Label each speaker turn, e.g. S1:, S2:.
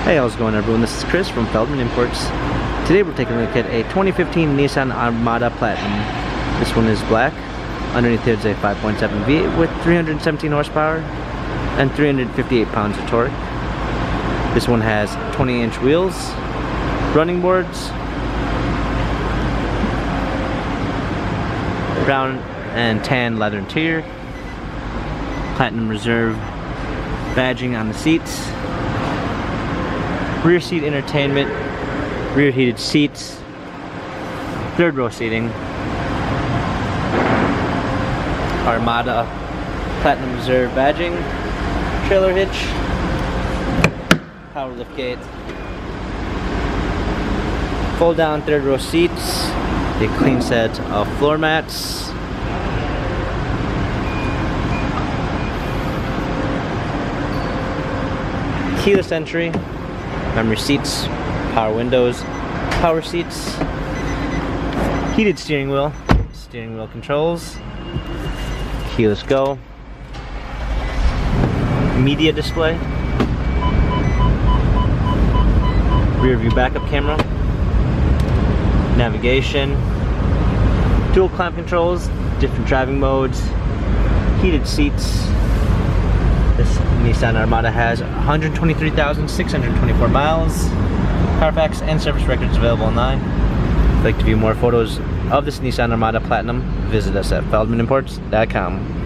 S1: Hey, how's it going, everyone? This is Chris from Feldmann Imports. Today we're taking a look at a 2015 Nissan Armada Platinum. This one is black. Underneath there's a 5.7 V8 with 317 horsepower and 358 pounds of torque. This one has 20-inch wheels, running boards, brown and tan leather interior, Platinum Reserve badging on the seats, rear seat entertainment, rear heated seats, third row seating, Armada Platinum Reserve badging, trailer hitch, power lift gate, fold down third row seats, a clean set of floor mats, keyless entry, memory seats, power windows, power seats, heated steering wheel controls, keyless go, media display, rear view backup camera, navigation, dual climate controls, different driving modes, heated seats. This Nissan Armada has 123,624 miles. Carfax and service records available online. If you'd like to view more photos of this Nissan Armada Platinum, visit us at feldmanimports.com.